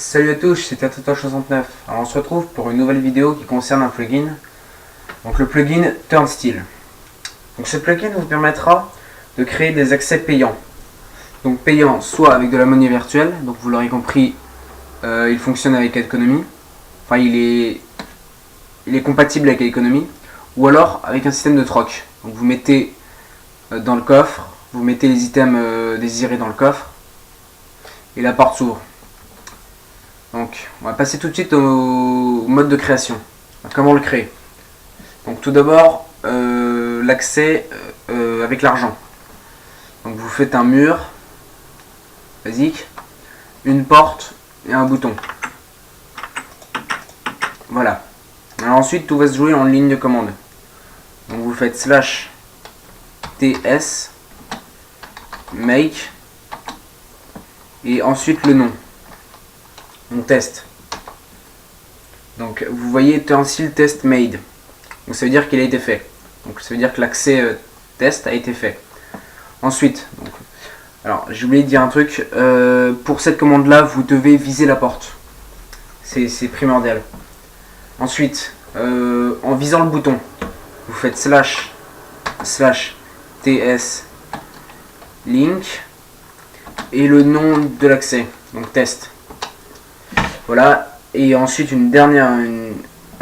Salut à tous, c'est Tatoto69. Alors on se retrouve pour une nouvelle vidéo qui concerne un plugin. Donc le plugin Turnstile. Donc ce plugin vous permettra de créer des accès payants. Donc payants soit avec de la monnaie virtuelle, donc vous l'aurez compris, il fonctionne avec Economy. Enfin il est compatible avec Economy. Ou alors avec un système de troc. Donc vous mettez dans le coffre, vous mettez les items désirés dans le coffre et la porte s'ouvre. Donc on va passer tout de suite au mode de création. Comment le créer? Donc tout d'abord l'accès avec l'argent. Donc vous faites un mur basique, une porte et un bouton. Voilà. Alors ensuite tout va se jouer en ligne de commande. Donc vous faites /ts make et ensuite le nom. On teste. Donc vous voyez Turnstile test made. Donc ça veut dire qu'il a été fait. Donc ça veut dire que l'accès test a été fait. Ensuite, alors j'ai oublié de dire un truc. Pour cette commande là, vous devez viser la porte. C'est primordial. Ensuite, en visant le bouton, vous faites /ts link et le nom de l'accès. Donc test. Voilà, et ensuite un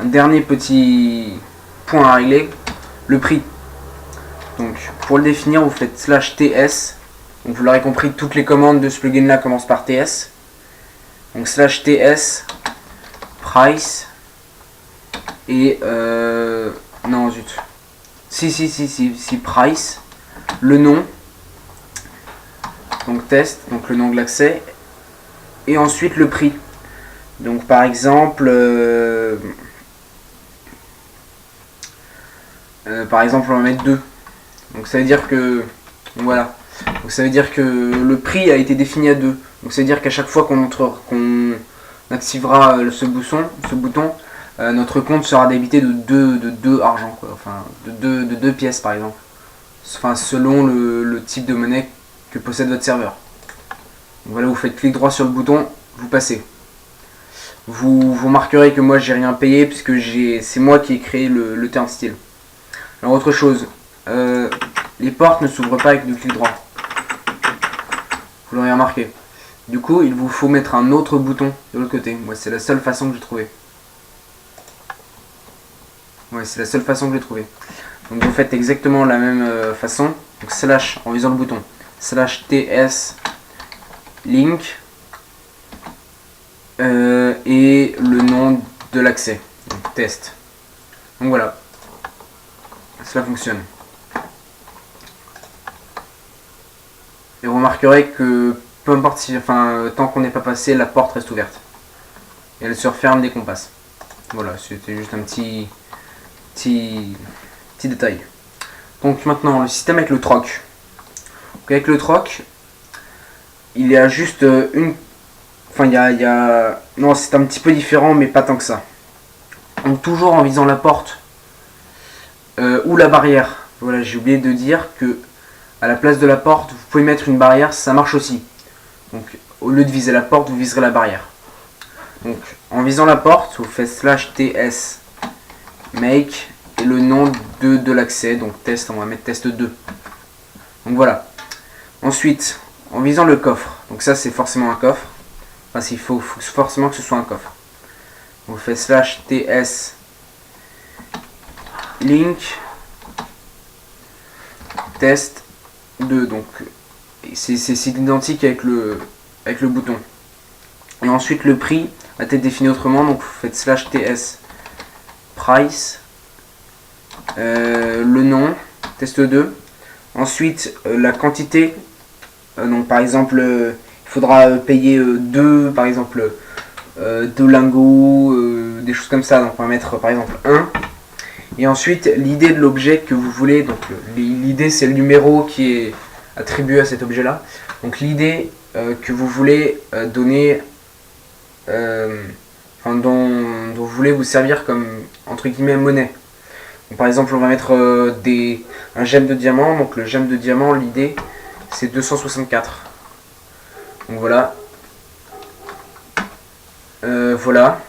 dernier petit point à régler, le prix. Donc pour le définir, vous faites /ts, donc vous l'aurez compris, toutes les commandes de ce plugin là commencent par ts. Donc /ts price et non zut, si price, le nom, donc test, donc le nom de l'accès, et ensuite le prix. Donc par exemple, on va mettre 2. Donc ça veut dire que voilà. Donc ça veut dire que le prix a été défini à 2. Donc ça veut dire qu'à chaque fois qu'on activera ce bouton, notre compte sera débité de 2 argent, quoi. Enfin de 2 pièces par exemple. Enfin selon le type de monnaie que possède votre serveur. Donc voilà, vous faites clic droit sur le bouton, vous passez. Vous remarquerez que moi j'ai rien payé puisque c'est moi qui ai créé le Turnstile. Alors autre chose, les portes ne s'ouvrent pas avec du clic droit. Vous l'aurez remarqué. Du coup il vous faut mettre un autre bouton de l'autre côté. Moi c'est la seule façon que j'ai trouvé. Ouais, c'est la seule façon que j'ai trouvé. Donc vous faites exactement la même façon. Donc / en visant le bouton. /ts link. Et le nom de l'accès, donc test. Donc voilà, cela fonctionne. Et vous remarquerez que peu importe tant qu'on n'est pas passé, la porte reste ouverte. Et elle se referme dès qu'on passe. Voilà, c'était juste un petit détail. Donc maintenant, le système avec le troc. Donc avec le troc, il y a juste une... Enfin, non, c'est un petit peu différent, mais pas tant que ça. Donc, toujours en visant la porte ou la barrière. Voilà, j'ai oublié de dire que à la place de la porte, vous pouvez mettre une barrière, ça marche aussi. Donc, au lieu de viser la porte, vous viserez la barrière. Donc, en visant la porte, vous faites /ts make et le nom de l'accès. Donc, test, on va mettre test 2. Donc, voilà. Ensuite, en visant le coffre. Donc, ça, c'est forcément un coffre. Enfin, il faut forcément que ce soit un coffre. On fait /ts link test 2. Donc c'est identique avec le bouton. Et ensuite le prix va être défini autrement. Donc vous faites /ts price, le nom test 2. Ensuite la quantité. Donc par exemple il faudra payer 2 par exemple 2 lingots, des choses comme ça. Donc on va mettre par exemple 1. Et ensuite l'idée de l'objet que vous voulez. Donc l'idée c'est le numéro qui est attribué à cet objet là. Donc l'idée que vous voulez donner, dont vous voulez vous servir comme entre guillemets monnaie. Donc, par exemple on va mettre un gemme de diamant. Donc le gemme de diamant, l'idée c'est 264. Donc voilà. Voilà.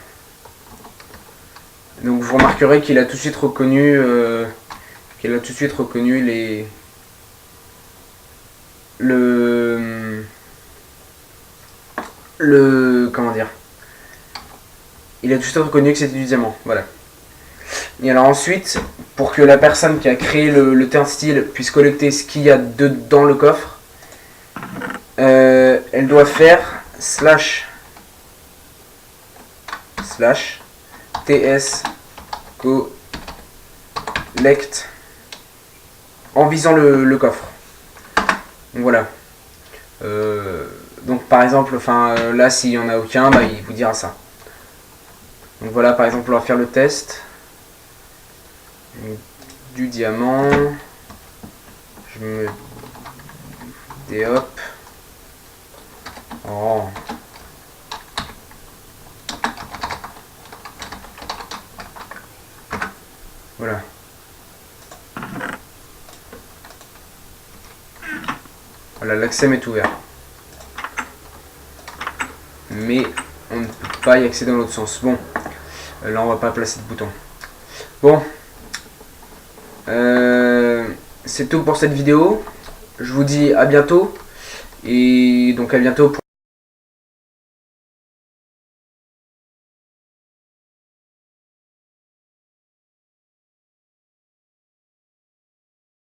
Donc vous remarquerez qu'il a tout de suite reconnu les comment dire, il a tout de suite reconnu que c'était du diamant. Voilà. Et alors ensuite, pour que la personne qui a créé le turnstile puisse collecter ce qu'il y a dans le coffre, elle doit faire slash ts collect en visant le coffre. Donc voilà. Donc par exemple, là s'il n'y en a aucun, bah, il vous dira ça. Donc voilà, par exemple, on va faire le test du diamant. Je me et hop. Oh. Voilà. Voilà, l'accès est ouvert. Mais on ne peut pas y accéder dans l'autre sens. Bon, là on va pas placer de bouton. Bon, c'est tout pour cette vidéo. Je vous dis à bientôt. Et donc à bientôt pour